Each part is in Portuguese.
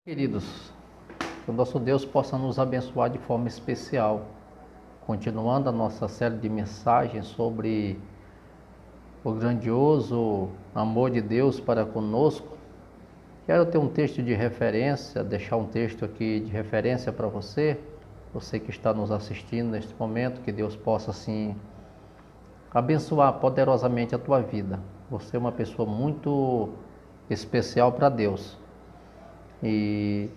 Queridos, que o nosso Deus possa nos abençoar de forma especial, continuando a nossa série de mensagens sobre o grandioso amor de Deus para conosco. Quero ter um texto de referência, deixar um texto aqui de referência para você que está nos assistindo neste momento, que Deus possa assim abençoar poderosamente a tua vida. Você é uma pessoa muito especial para Deus. E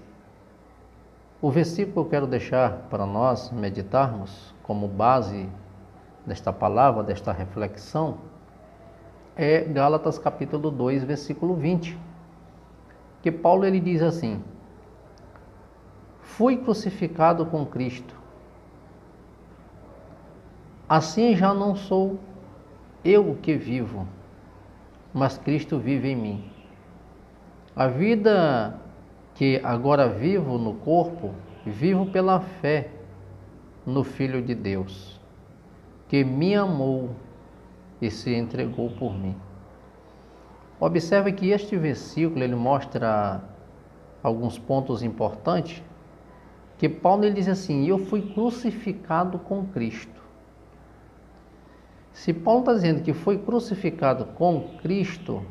o versículo que eu quero deixar para nós meditarmos como base desta palavra, desta reflexão, é Gálatas capítulo 2, versículo 20, que Paulo ele diz assim: fui crucificado com Cristo, assim já não sou eu que vivo, mas Cristo vive em mim. A vida que agora vivo no corpo, vivo pela fé no Filho de Deus, que me amou e se entregou por mim. Observe que este versículo ele mostra alguns pontos importantes, que Paulo ele diz assim: eu fui crucificado com Cristo. Se Paulo está dizendo que foi crucificado com Cristo,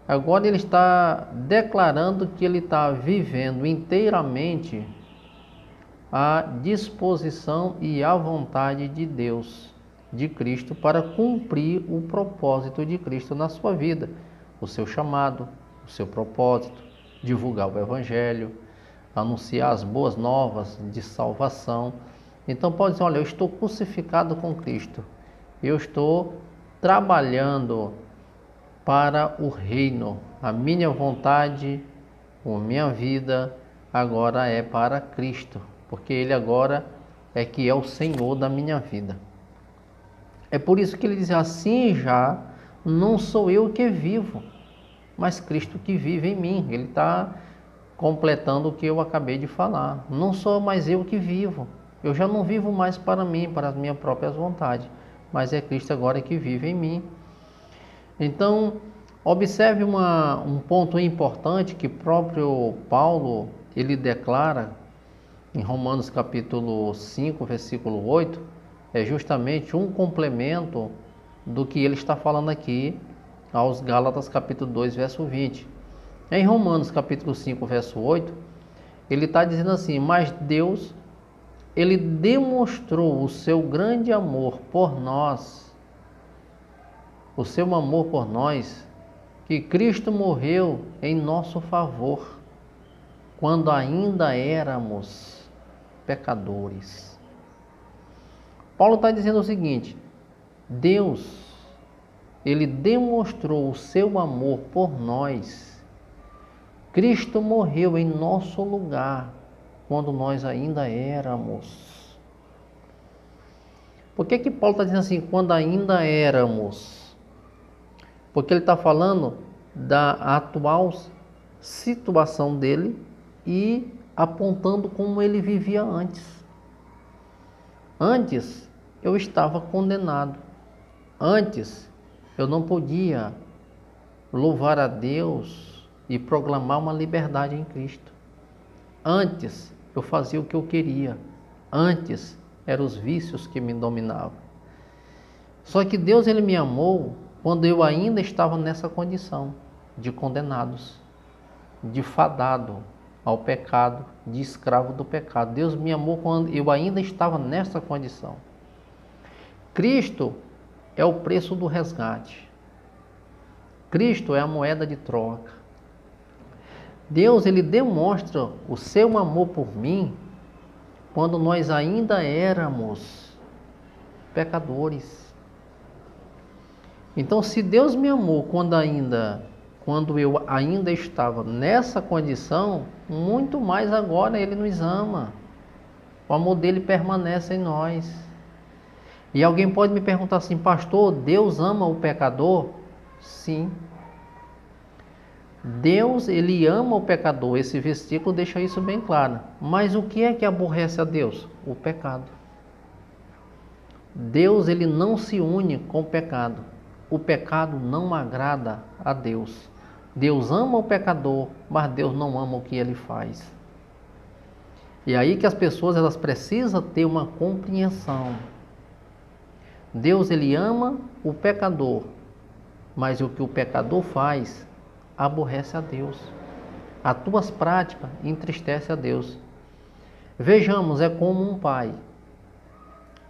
agora ele está declarando que ele está vivendo inteiramente a disposição e a vontade de Deus, de Cristo, para cumprir o propósito de Cristo na sua vida, o seu chamado, o seu propósito, divulgar o Evangelho, anunciar as boas novas de salvação. Então pode dizer: olha, eu estou crucificado com Cristo, eu estou trabalhando para o reino, a minha vontade, a minha vida agora é para Cristo, porque Ele agora é que é o Senhor da minha vida. É por isso que ele diz: assim já não sou eu que vivo, mas Cristo que vive em mim. Ele está completando o que eu acabei de falar. Não sou mais eu que vivo, eu já não vivo mais para mim, para as minhas próprias vontades, mas é Cristo agora que vive em mim. Então, observe um ponto importante que próprio Paulo ele declara em Romanos capítulo 5, versículo 8, é justamente um complemento do que ele está falando aqui aos Gálatas capítulo 2, verso 20. Em Romanos capítulo 5, verso 8, ele está dizendo assim: mas Deus, ele demonstrou o seu grande amor por nós, o seu amor por nós, que Cristo morreu em nosso favor, quando ainda éramos pecadores. Paulo está dizendo o seguinte: Deus, ele demonstrou o seu amor por nós. Cristo morreu em nosso lugar, quando nós ainda éramos. Por que Paulo está dizendo assim, quando ainda éramos? Porque ele está falando da atual situação dele e apontando como ele vivia antes. Antes eu estava condenado. Antes eu não podia louvar a Deus e proclamar uma liberdade em Cristo. Antes eu fazia o que eu queria. Antes eram os vícios que me dominavam. Só que Deus ele me amou quando eu ainda estava nessa condição de condenados, de fadado ao pecado, de escravo do pecado. Deus me amou quando eu ainda estava nessa condição. Cristo é o preço do resgate. Cristo é a moeda de troca. Deus ele demonstra o seu amor por mim quando nós ainda éramos pecadores. Então, se Deus me amou quando eu ainda estava nessa condição, muito mais agora Ele nos ama. O amor dele permanece em nós. E alguém pode me perguntar assim: pastor, Deus ama o pecador? Sim. Deus, ele ama o pecador. Esse versículo deixa isso bem claro. Mas o que é que aborrece a Deus? O pecado. Deus, ele não se une com o pecado. O pecado não agrada a Deus. Deus ama o pecador, mas Deus não ama o que ele faz. E aí que as pessoas elas precisam ter uma compreensão. Deus ele ama o pecador, mas o que o pecador faz aborrece a Deus. As tuas práticas entristecem a Deus. Vejamos, é como um pai.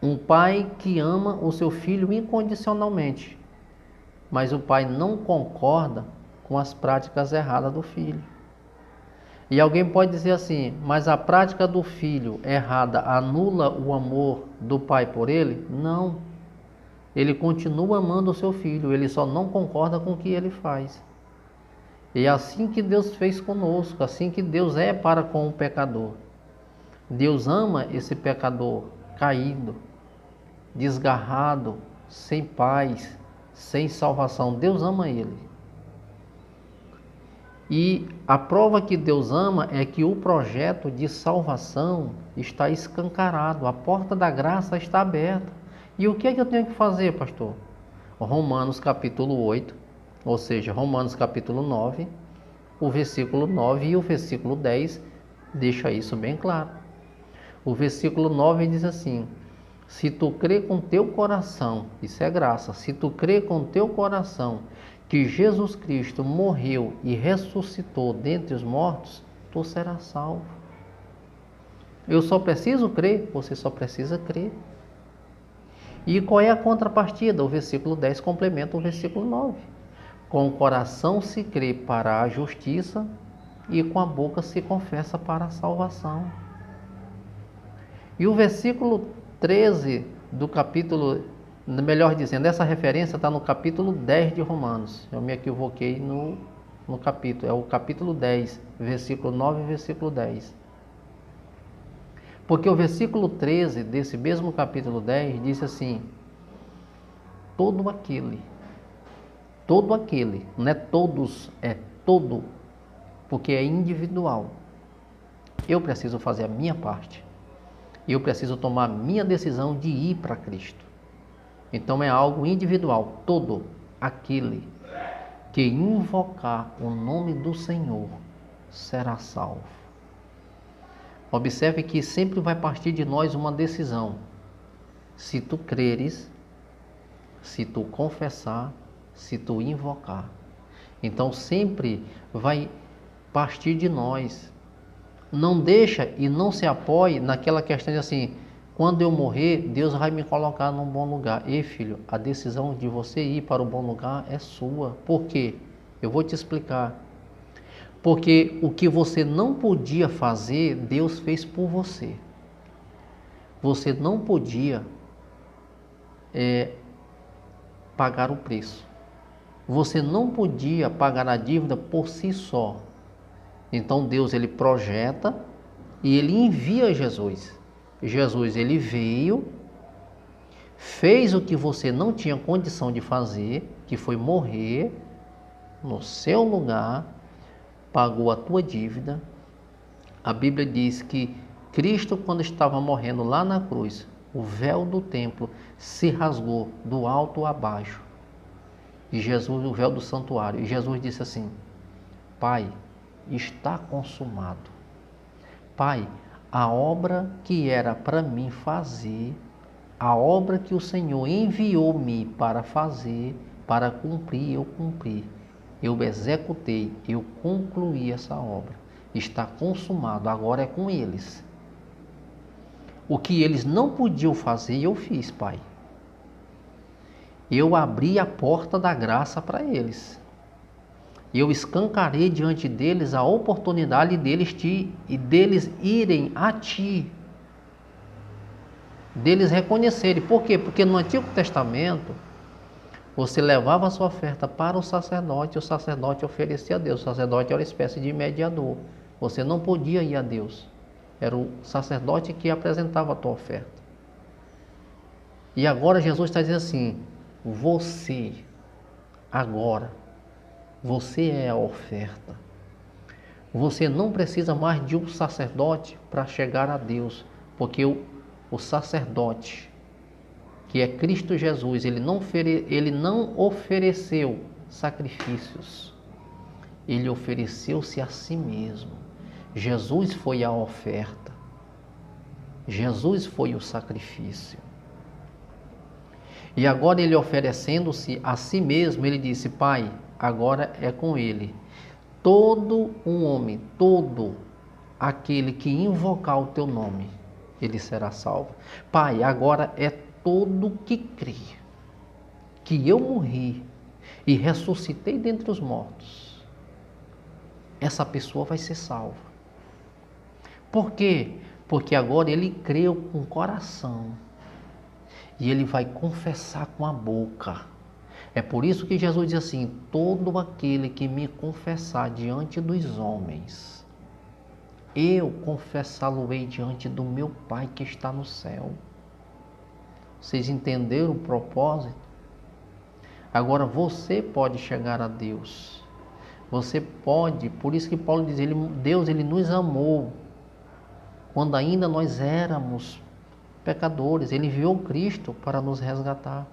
Um pai que ama o seu filho incondicionalmente, mas o pai não concorda com as práticas erradas do filho. E alguém pode dizer assim, mas a prática do filho errada anula o amor do pai por ele? Não. Ele continua amando o seu filho, ele só não concorda com o que ele faz. E é assim que Deus fez conosco, assim que Deus é para com o pecador. Deus ama esse pecador caído, desgarrado, sem paz, sem salvação. Deus ama ele. E a prova que Deus ama é que o projeto de salvação está escancarado, a porta da graça está aberta. E o que é que eu tenho que fazer, pastor? Romanos capítulo 8, ou seja, Romanos capítulo 9, o versículo 9 e o versículo 10 deixa isso bem claro. O versículo 9 diz assim: se tu crê com teu coração, isso é graça, se tu crê com teu coração que Jesus Cristo morreu e ressuscitou dentre os mortos, tu serás salvo. Eu só preciso crer, você só precisa crer. E qual é a contrapartida? O versículo 10 complementa o versículo 9. Com o coração se crê para a justiça e com a boca se confessa para a salvação. E o versículo 13 do capítulo, melhor dizendo, essa referência está no capítulo 10 de Romanos. Eu me equivoquei no capítulo, é o capítulo 10, versículo 9 e versículo 10. Porque o versículo 13 desse mesmo capítulo 10 diz assim: todo aquele, não é todos, é todo, porque é individual. Eu preciso fazer a minha parte. Eu preciso tomar a minha decisão de ir para Cristo. Então é algo individual. Todo aquele que invocar o nome do Senhor será salvo. Observe que sempre vai partir de nós uma decisão. Se tu creres, se tu confessar, se tu invocar. Então sempre vai partir de nós. Não deixa e não se apoie naquela questão de assim, quando eu morrer, Deus vai me colocar num bom lugar. Ei, filho, a decisão de você ir para o bom lugar é sua. Por quê? Eu vou te explicar. Porque o que você não podia fazer, Deus fez por você. Você não podia pagar o preço. Você não podia pagar a dívida por si só. Então Deus ele projeta e ele envia Jesus. Jesus ele veio, fez o que você não tinha condição de fazer, que foi morrer no seu lugar, pagou a tua dívida. A Bíblia diz que Cristo, quando estava morrendo lá na cruz, o véu do templo se rasgou do alto a baixo. E Jesus, o véu do santuário. E Jesus disse assim: Pai, está consumado. Pai, a obra que era para mim fazer, a obra que o Senhor enviou-me para fazer, para cumprir, eu cumpri. Eu executei, eu concluí essa obra. Está consumado, agora é com eles. O que eles não podiam fazer, eu fiz, Pai. Eu abri a porta da graça para eles. Eu escancarei diante deles a oportunidade deles irem a Ti. Deles reconhecerem. Por quê? Porque no Antigo Testamento, você levava a sua oferta para o sacerdote oferecia a Deus. O sacerdote era uma espécie de mediador. Você não podia ir a Deus. Era o sacerdote que apresentava a tua oferta. E agora Jesus está dizendo assim: você, agora, você é a oferta. Você não precisa mais de um sacerdote para chegar a Deus, porque o sacerdote, que é Cristo Jesus, ele não ofereceu sacrifícios. Ele ofereceu-se a si mesmo. Jesus foi a oferta. Jesus foi o sacrifício. E agora ele oferecendo-se a si mesmo, ele disse: Pai, agora é com ele. Todo um homem, todo aquele que invocar o teu nome, ele será salvo. Pai, agora é todo que crê que eu morri e ressuscitei dentre os mortos, essa pessoa vai ser salva. Por quê? Porque agora ele creu com o coração e ele vai confessar com a boca. É por isso que Jesus diz assim: todo aquele que me confessar diante dos homens, eu confessá-lo-ei diante do meu Pai que está no céu. Vocês entenderam o propósito? Agora você pode chegar a Deus. Você pode, por isso que Paulo diz, Deus ele nos amou quando ainda nós éramos pecadores. Ele enviou Cristo para nos resgatar.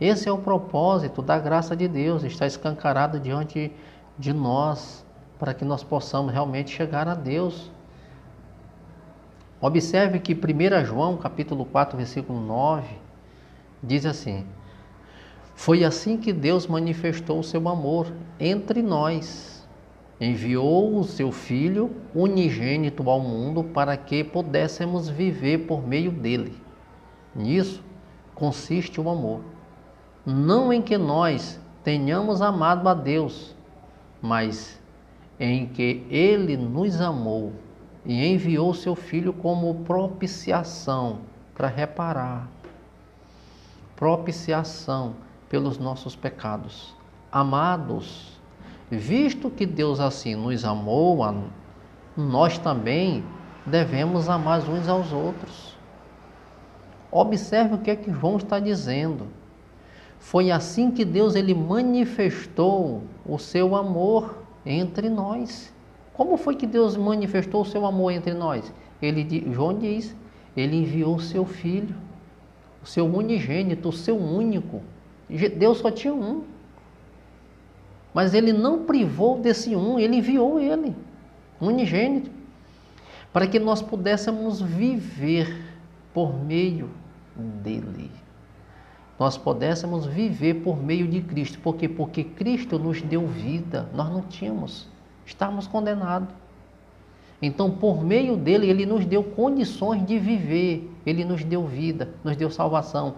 Esse é o propósito da graça de Deus, está escancarado diante de nós, para que nós possamos realmente chegar a Deus. Observe que 1 João, capítulo 4, versículo 9, diz assim: foi assim que Deus manifestou o seu amor entre nós. Enviou o seu Filho unigênito ao mundo para que pudéssemos viver por meio dele. Nisso consiste o amor. Não em que nós tenhamos amado a Deus, mas em que ele nos amou e enviou seu Filho como propiciação para reparar. Propiciação pelos nossos pecados. Amados, visto que Deus assim nos amou, nós também devemos amar uns aos outros. Observe o que é que João está dizendo. Foi assim que Deus ele manifestou o seu amor entre nós. Como foi que Deus manifestou o seu amor entre nós? João diz, ele enviou o seu Filho, o seu unigênito, o seu único. Deus só tinha um, mas ele não privou desse um, ele enviou ele, unigênito, para que nós pudéssemos viver por meio dele. Nós pudéssemos viver por meio de Cristo. Por quê? Porque Cristo nos deu vida, nós não tínhamos, estávamos condenados. Então, por meio dele, ele nos deu condições de viver, ele nos deu vida, nos deu salvação.